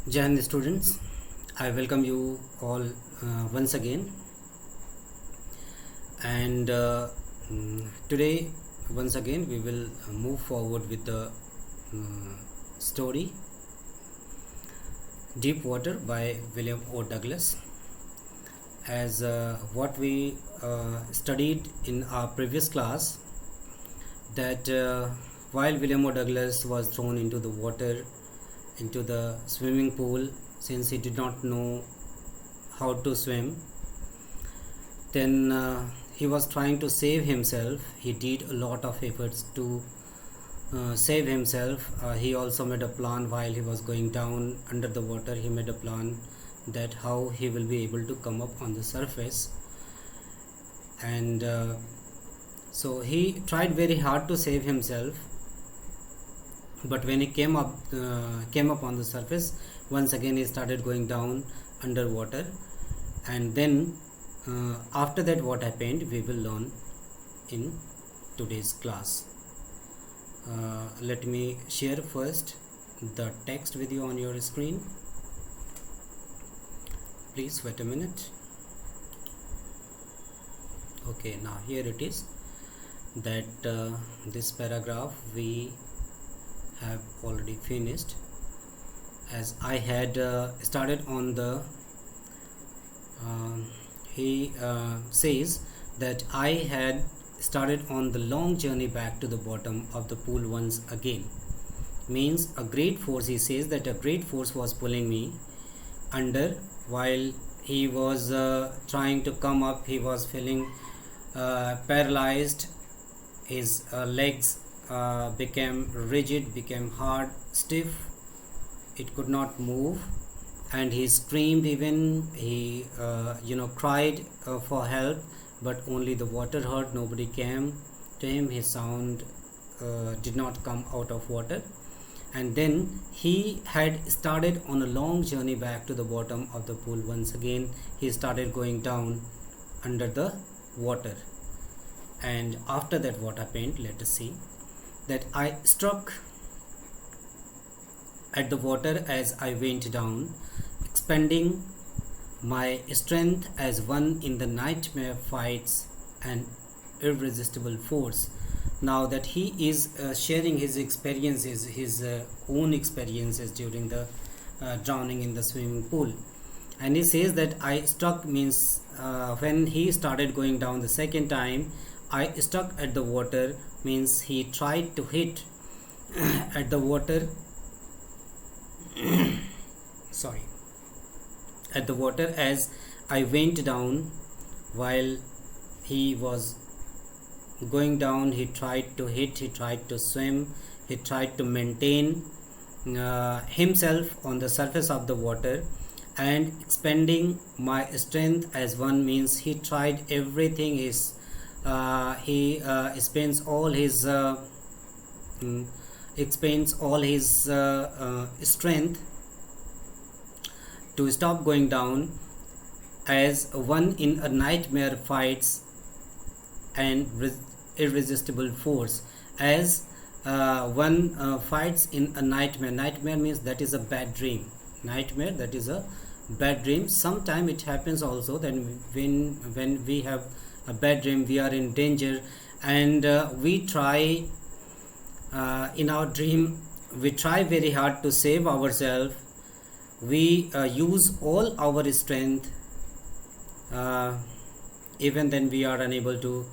Jai Hind students, I welcome you all once again. And today, once again, we will move forward with the story Deep Water by William O. Douglas. As what we studied in our previous class, that while William O. Douglas was thrown into the water, into the swimming pool, since he did not know how to swim, then he was trying to save himself. He did a lot of efforts to save himself. He also made a plan while he was going down under the water. He made a plan that how he will be able to come up on the surface, and so he tried very hard to save himself. But when he came up on the surface, once again he started going down underwater. And then after that, what happened, we will learn in today's class. Let me share first the text with you on your screen. Please wait a minute. Okay, now here it is, that this paragraph we have already finished, as I had started on the he says that I had started on the long journey back to the bottom of the pool once again. Means a great force, he says that a great force was pulling me under while he was trying to come up. He was feeling paralyzed. His legs became rigid, became hard, stiff. It could not move, and he screamed. Even he cried for help, but only the water heard. Nobody came to him. His sound did not come out of water. And then he had started on a long journey back to the bottom of the pool once again. He started going down under the water. And after that, what happened, let us see, that I struck at the water as I went down, expending my strength as one in the nightmare fights an irresistible force. Now that he is sharing his experiences, his own experiences during the drowning in the swimming pool. And he says that I struck means when he started going down the second time, I stuck at the water, means he tried to hit at the water sorry, at the water as I went down. While he was going down, he tried to hit, he tried to swim, he tried to maintain himself on the surface of the water, and expending my strength as one, means he tried everything. He spends all his strength to stop going down, as one in a nightmare fights an irresistible force. As one fights in a nightmare. Nightmare means that is a bad dream. Nightmare, that is a bad dream. Sometime it happens also that when we have a bad dream, we are in danger, and we try in our dream, we try very hard to save ourselves. We use all our strength, even then we are unable to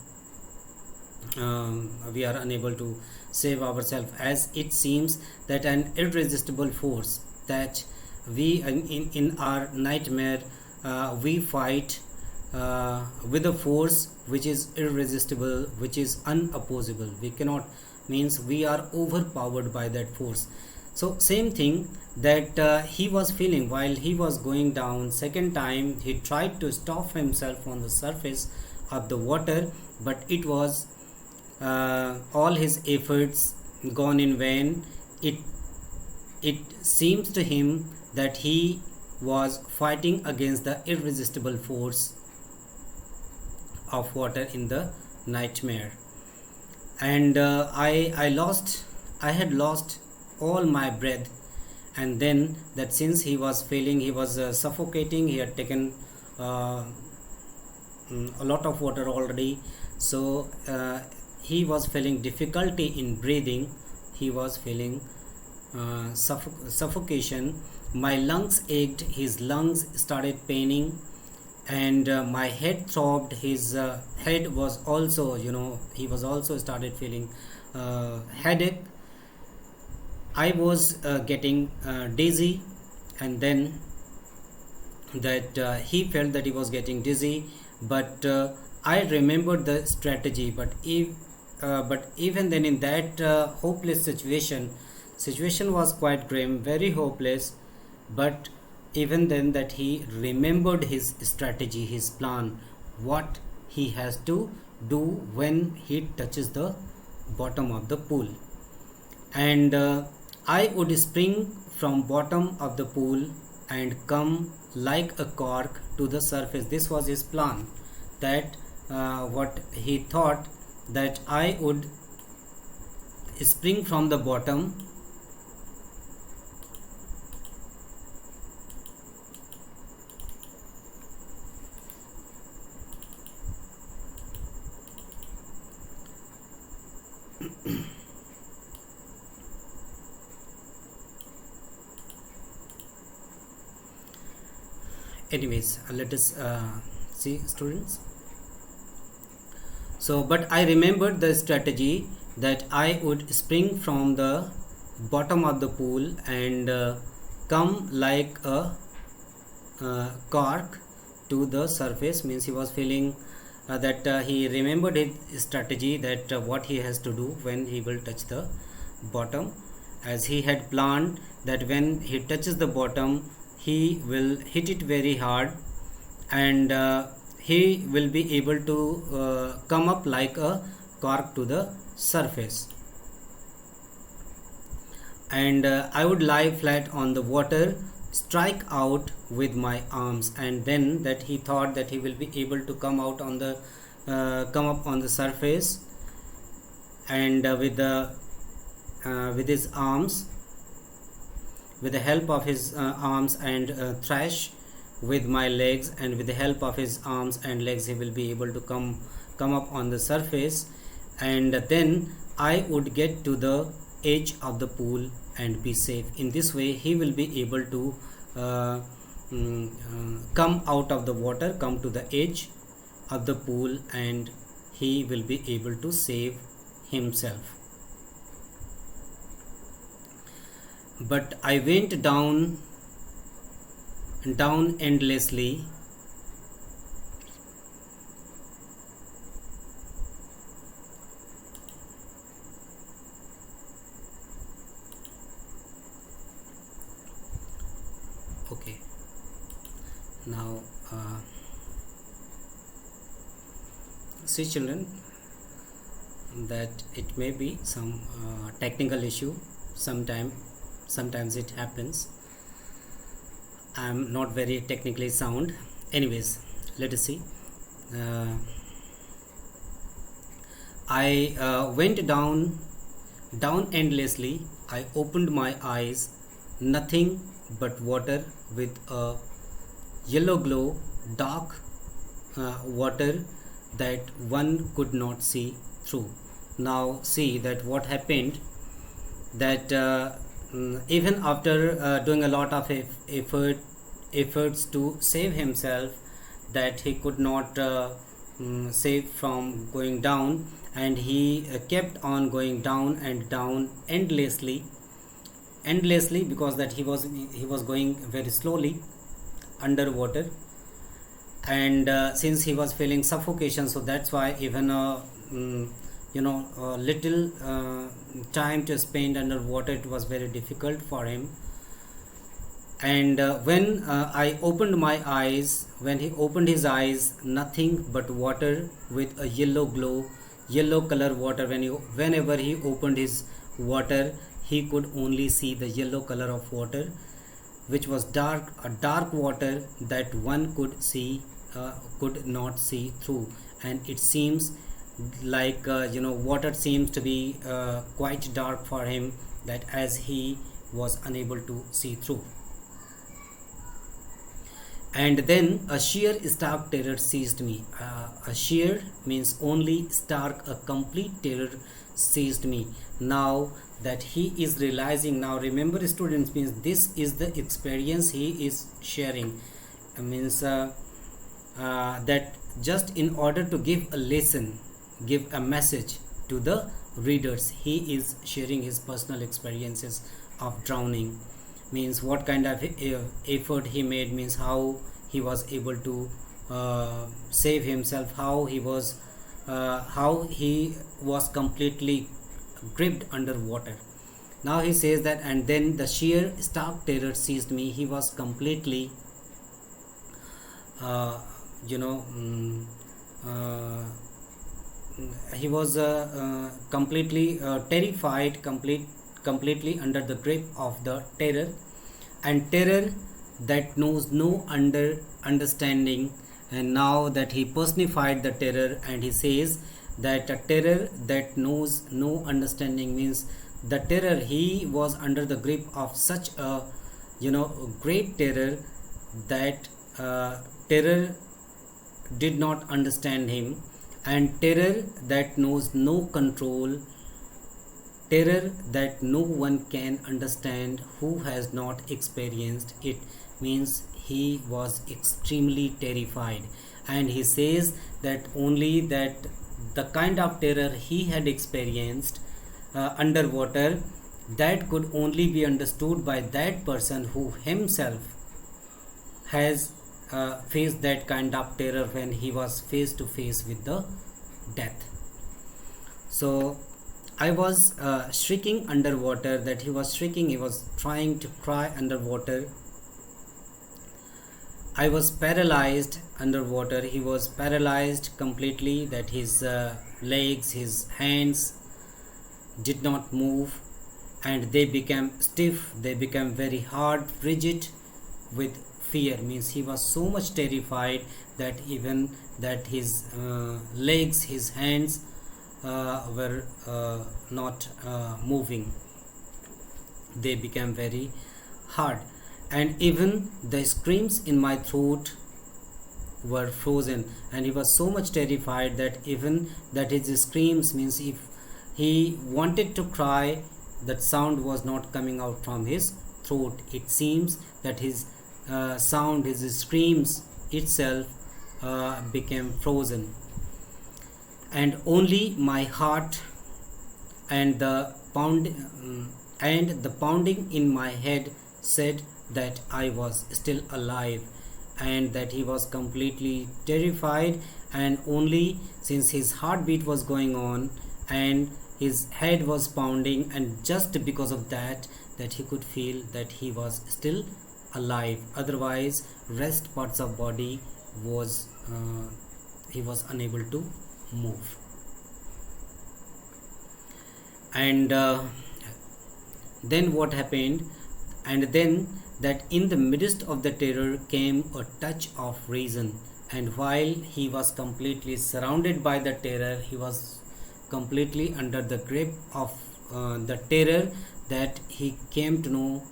save ourselves, as it seems that an irresistible force, that we in our nightmare we fight with a force which is irresistible, which is unopposable. We cannot, means we are overpowered by that force. So same thing that he was feeling while he was going down. Second time he tried to stop himself on the surface of the water, but it was all his efforts gone in vain. It seems to him that he was fighting against the irresistible force of water in the nightmare. And I had lost all my breath, and then that since he was feeling he was suffocating, he had taken uh, a lot of water already, so he was feeling difficulty in breathing, he was feeling suffocation. My lungs ached, his lungs started paining, and my head throbbed, his head was also, he was also started feeling headache. I was getting dizzy, and then that he felt that he was getting dizzy, but I remembered the strategy. But even then, in that hopeless situation was quite grim, very hopeless. But even then, that he remembered his strategy, his plan, what he has to do when he touches the bottom of the pool. And I would spring from bottom of the pool and come like a cork to the surface. This was his plan, that what he thought, that I would spring from the bottom anyways. Let us see, students. So but I remembered the strategy, that I would spring from the bottom of the pool and come like a cork to the surface. Means he was feeling that he remembered his strategy, that what he has to do when he will touch the bottom, as he had planned that when he touches the bottom he will hit it very hard, and he will be able to come up like a cork to the surface. And I would lie flat on the water, strike out with my arms, and then that he thought that he will be able to come out on the come up on the surface, and with his arms, with the help of his arms, and thrash with my legs, and with the help of his arms and legs he will be able to come up on the surface, and then I would get to the edge of the pool and be safe. In this way he will be able to come out of the water, come to the edge of the pool, and he will be able to save himself. But I went down endlessly, okay. Now see, children, that it may be some technical issue. Sometimes it happens. I'm not very technically sound. Anyways, let us see. I went down endlessly. I opened my eyes, nothing but water with a yellow glow, dark water that one could not see through. Now see that what happened, that even after doing a lot of efforts to save himself, that he could not save from going down, and he kept on going down and down endlessly, because that he was going very slowly underwater, and since he was feeling suffocation, so that's why even a little time to spend underwater, it was very difficult for him. And when I opened my eyes, when he opened his eyes, nothing but water with a yellow glow, yellow color water. Whenever he opened his water, he could only see the yellow color of water, which was a dark water that one could not see through. And it seems like water seems to be quite dark for him, that as he was unable to see through. And then a sheer stark terror seized me. A sheer means only stark, a complete terror seized me. Now that he is realizing, now remember students, means this is the experience he is sharing. Means that just in order to give a lesson, give a message to the readers, he is sharing his personal experiences of drowning. Means what kind of effort he made, means how he was able to save himself, how he was completely gripped underwater. Now he says that, and then the sheer stark terror seized me. He was completely you know he was completely terrified, completely under the grip of the terror, and terror that knows no understanding. And now that he personified the terror, and he says that a terror that knows no understanding, means the terror, he was under the grip of such a great terror that terror did not understand him, and terror that knows no control, terror that no one can understand who has not experienced it. Means he was extremely terrified, and he says that only that the kind of terror he had experienced underwater, that could only be understood by that person who himself has faced that kind of terror when he was face to face with the death. So I was shrieking underwater, that he was shrieking, he was trying to cry underwater. I was paralyzed underwater. He was paralyzed completely, that his legs, his hands did not move, and they became stiff, they became very hard, rigid with fear. Means he was so much terrified that even that his legs, his hands were not moving. They became very hard, and even the screams in my throat were frozen. And he was so much terrified that even that his screams, means if he wanted to cry, that sound was not coming out from his throat. It seems that his sound, his screams itself became frozen, and only my heart and the pounding in my head said that I was still alive, and that he was completely terrified. And only since his heartbeat was going on and his head was pounding, and just because of that he could feel that he was still alive. Otherwise rest parts of body was he was unable to move. And then what happened, and then that in the midst of the terror came a touch of reason. And while he was completely surrounded by the terror, he was completely under the grip of the terror, that he came to know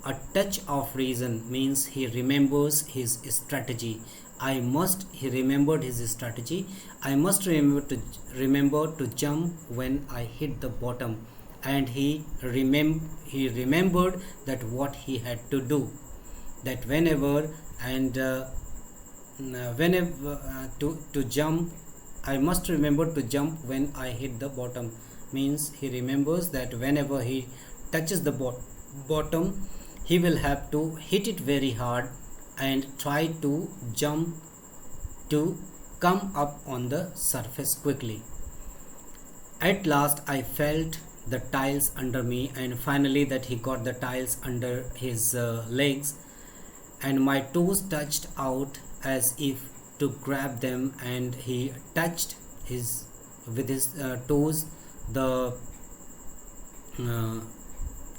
a touch of reason. Means he remembers his strategy. He remembered his strategy. I must remember to jump when I hit the bottom. And he remembered that what he had to do, that whenever to jump, I must remember to jump when I hit the bottom. Means he remembers that whenever he touches the bottom, he will have to hit it very hard and try to jump to come up on the surface quickly. At last I felt the tiles under me, and finally that he got the tiles under his legs, and my toes touched out as if to grab them, and he touched with his toes the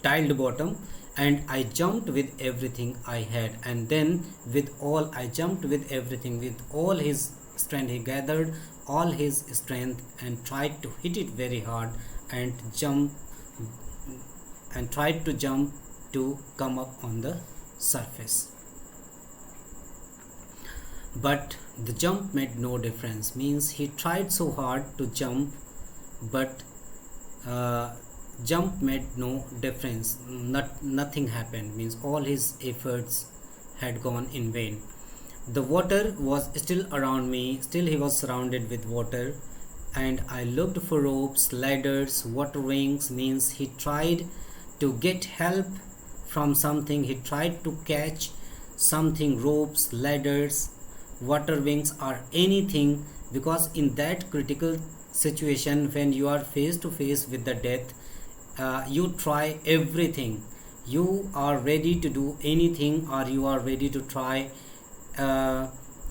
tiled bottom, and I jumped with everything I had. And then I jumped with everything, with all his strength. He gathered all his strength and tried to hit it very hard, and tried to jump to come up on the surface. But the jump made no difference, means he tried so hard to jump, but uh, jump made no difference. Nothing happened, means all his efforts had gone in vain. The water was still around me, still he was surrounded with water, and I looked for ropes, ladders, water wings, means he tried to get help from something, he tried to catch something, ropes, ladders, water wings, or anything, because in that critical situation when you are face to face with the death, you try everything, you are ready to do anything, or you are ready to try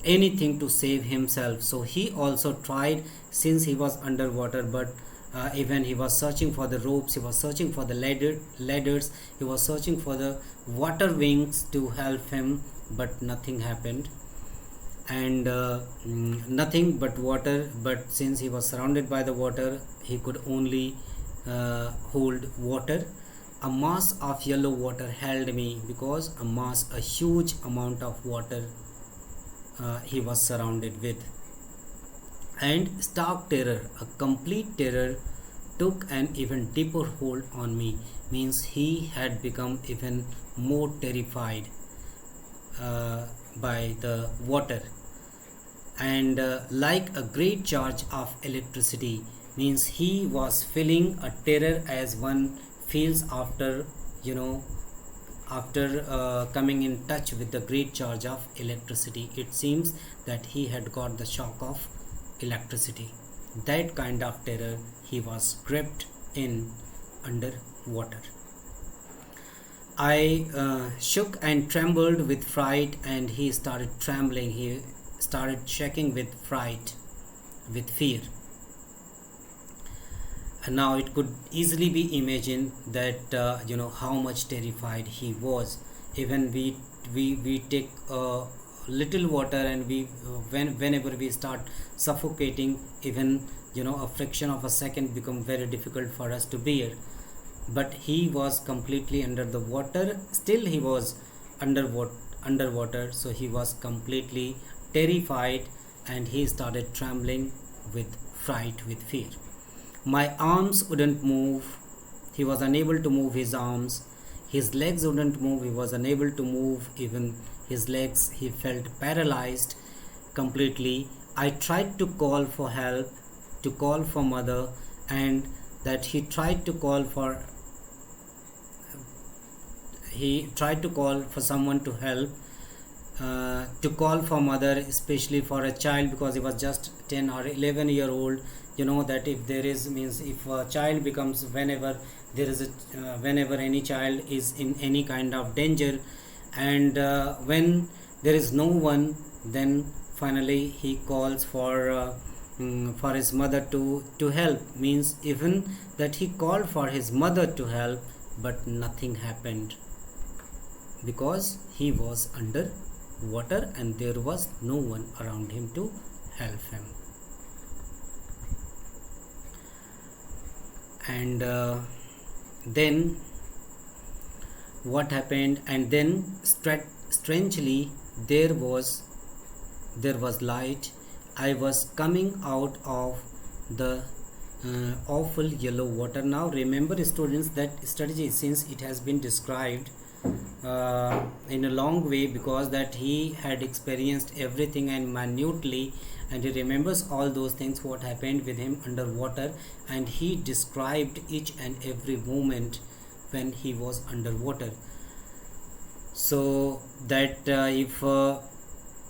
anything to save himself. So he also tried, since he was underwater, but even he was searching for the ropes, he was searching for the ladders, he was searching for the water wings to help him, but nothing happened, and nothing but water. But since he was surrounded by the water, he could only hold water. A mass of yellow water held me, because a huge amount of water he was surrounded with. And stark terror, a complete terror, took an even deeper hold on me, means he had become even more terrified by the water. And like a great charge of electricity, means he was feeling a terror as one feels after coming in touch with the great charge of electricity. It seems that he had got the shock of electricity. That kind of terror he was gripped in underwater. I shook and trembled with fright, and he started trembling. He started shaking with fright, with fear. And now it could easily be imagined that how much terrified he was. Even we take little water, and whenever we start suffocating, even a fraction of a second become very difficult for us to bear. But he was completely under the water, still he was underwater, so he was completely terrified, and he started trembling with fright, with fear. My arms wouldn't move, he was unable to move his arms. His legs wouldn't move, he was unable to move even his legs. He felt paralyzed completely. I tried to call for help, to call for mother, and that he tried to call for someone to help, to call for mother, especially for a child, because he was just 10 or 11-year old. That if there is, means if a child becomes, whenever there is whenever any child is in any kind of danger, and when there is no one, then finally he calls for his mother to help. Means even that he called for his mother to help, but nothing happened, because he was under water and there was no one around him to help him. And then what happened? And then strangely there was light. I was coming out of the awful yellow water. Now remember, students, that strategy, since it has been described in a long way, because that he had experienced everything and minutely, and he remembers all those things what happened with him underwater, and he described each and every moment when he was underwater. So that if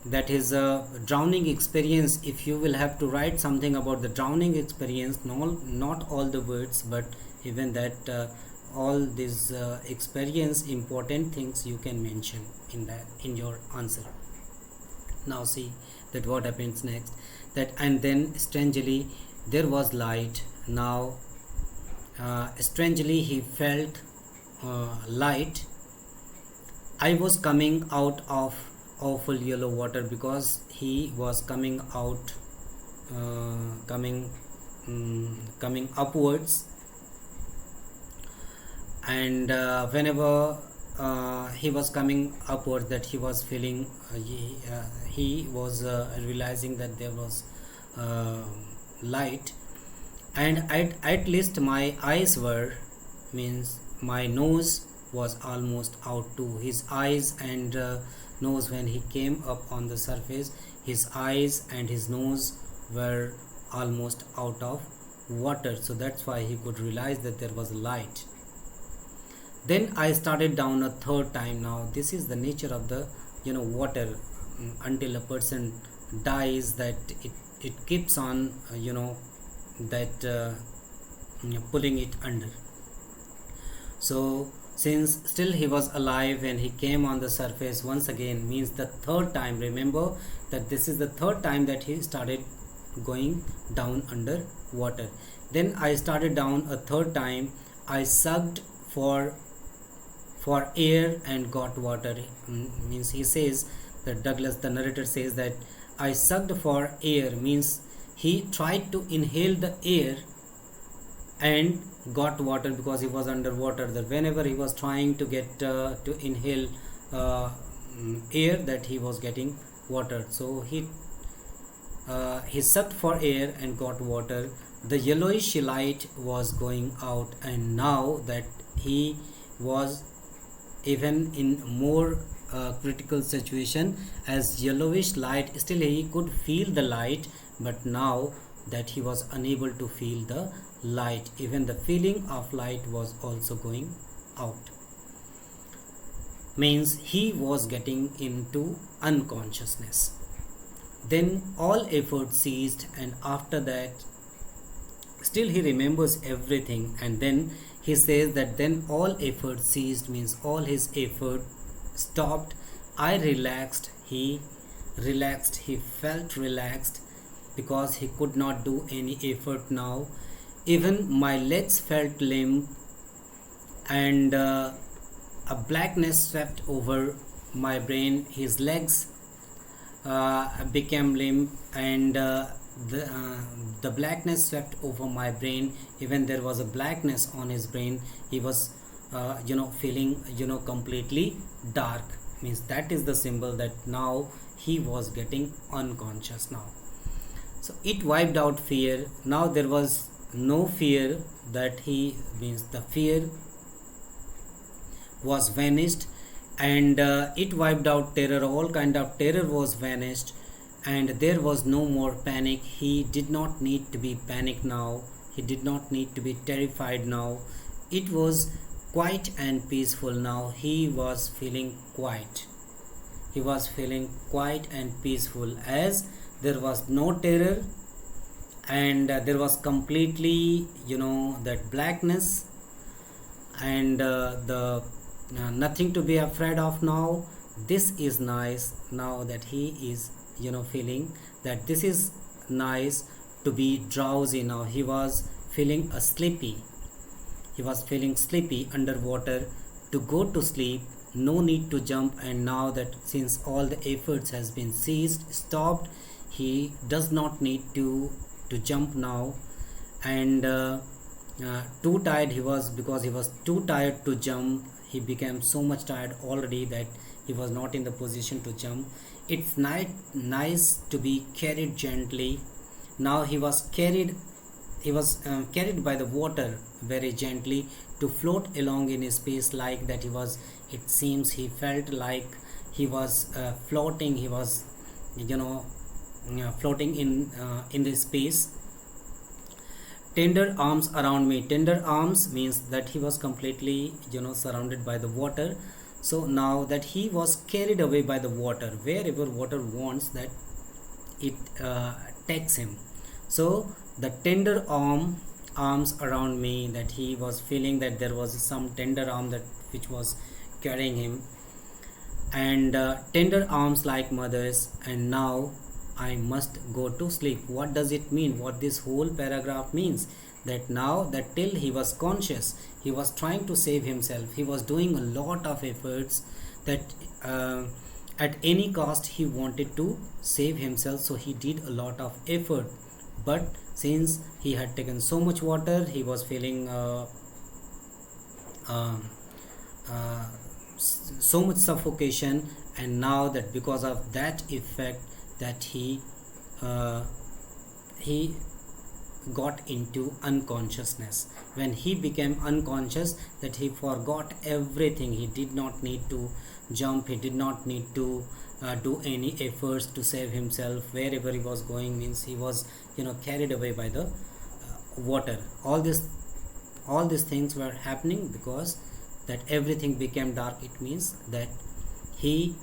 that is a drowning experience, if you will have to write something about the drowning experience, not all the words, but even that all these experience, important things you can mention in your answer. Now see that what happens next. That and then strangely there was light. Now strangely he felt light. I was coming out of awful yellow water, because he was coming out, coming upwards, and whenever he was coming upwards, that he was feeling he was realizing that there was uh, light, and at least my eyes were, means my nose was almost out too. His eyes and nose, when he came up on the surface, his eyes and his nose were almost out of water, so that's why he could realize that there was light. Then I started down a third time. Now this is the nature of the water. Until a person dies, that it keeps on that pulling it under. So since still he was alive when he came on the surface once again, means the third time. Remember that this is the third time that he started going down under water. Then I started down a third time. I sucked for air and got water. Means he says that Douglas, the narrator, says that I sucked for air, means he tried to inhale the air and got water because he was underwater. That whenever he was trying to get to inhale air, that he was getting water. So he sucked for air and got water. The yellowish light was going out, and now that he was even in more critical situation, as yellowish light, still he could feel the light, but now that he was unable to feel the light, even the feeling of light was also going out, means he was getting into unconsciousness. Then all effort ceased, and after that still he remembers everything, and then he says that then all effort ceased, means all his effort stopped. I relaxed, he relaxed, he felt relaxed because he could not do any effort now. Even my legs felt limp, and a blackness swept over my brain. His legs became limp, and the blackness swept over my brain. Even there was a blackness on his brain. He was feeling completely dark, means that is the symbol that now he was getting unconscious now. So it wiped out fear. Now there was no fear, that he means the fear was vanished, and it wiped out terror. All kind of terror was vanished, and there was no more panic. He did not need to be panicked now. He did not need to be terrified now. It was quiet and peaceful now. He was feeling quiet. He was feeling quiet and peaceful, as there was no terror, and there was completely that blackness, and the nothing to be afraid of now. This is nice now, that he is feeling that this is nice to be drowsy now. He was feeling sleepy. He was feeling sleepy underwater, to go to sleep, no need to jump. And now that since all the efforts has been stopped, he does not need to jump now. And too tired he was, because he was too tired to jump. He became so much tired already that he was not in the position to jump. It's nice to be carried gently. Now he was carried by the water very gently, to float along in space, like that it seems he felt like he was floating. He was floating in the space. Tender arms around me. Tender arms means that he was completely surrounded by the water. So now that he was carried away by the water, wherever water wants, that it takes him. So the tender arms around me, that he was feeling that there was some tender arm that which was carrying him, and tender arms like mothers. And now I must go to sleep. What does it mean? What this whole paragraph means? That now that till he was conscious, he was trying to save himself. He was doing a lot of efforts, that at any cost he wanted to save himself. So he did a lot of effort, but since he had taken so much water, he was feeling so much suffocation, and now that because of that effect that he got into unconsciousness. When he became unconscious, that he forgot everything. He did not need to jump, he did not need to do any efforts to save himself. Wherever he was going means he was carried away by the water. All these things were happening because that everything became dark. It means that he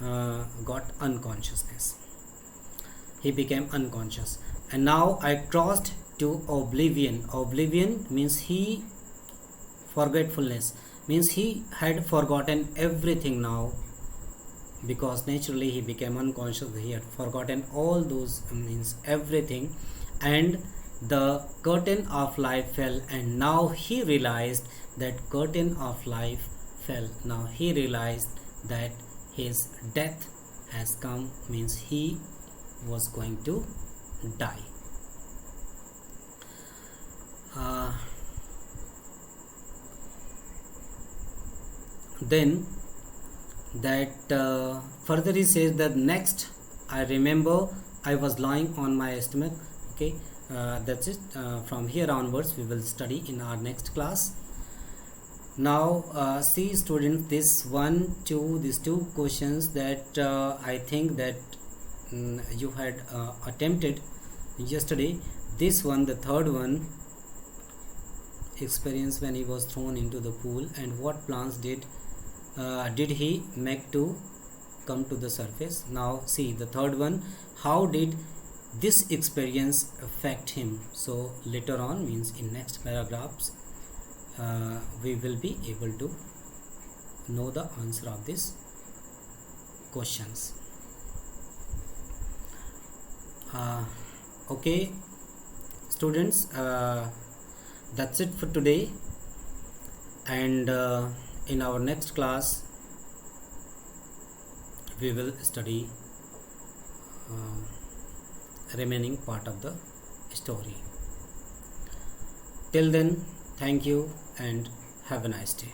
got unconsciousness, he became unconscious. And now I crossed to oblivion. Oblivion means he forgetfulness, means he had forgotten everything now, because naturally he became unconscious. He had forgotten all those, means everything, and the curtain of life fell, and now he realized that curtain of life fell. Now he realized that his death has come, means he was going to die. Then that further he says that next I remember I was lying on my stomach. Okay, that's it. From here onwards we will study in our next class. Now see students, these two questions that I think that you had attempted yesterday. This one, the third one, experience when he was thrown into the pool, and what plans did he make to come to the surface. Now see the third one, how did this experience affect him? So later on, means in next paragraphs, we will be able to know the answer of these questions. Okay students, that's it for today, and in our next class we will study remaining part of the story. Till then, thank you and have a nice day.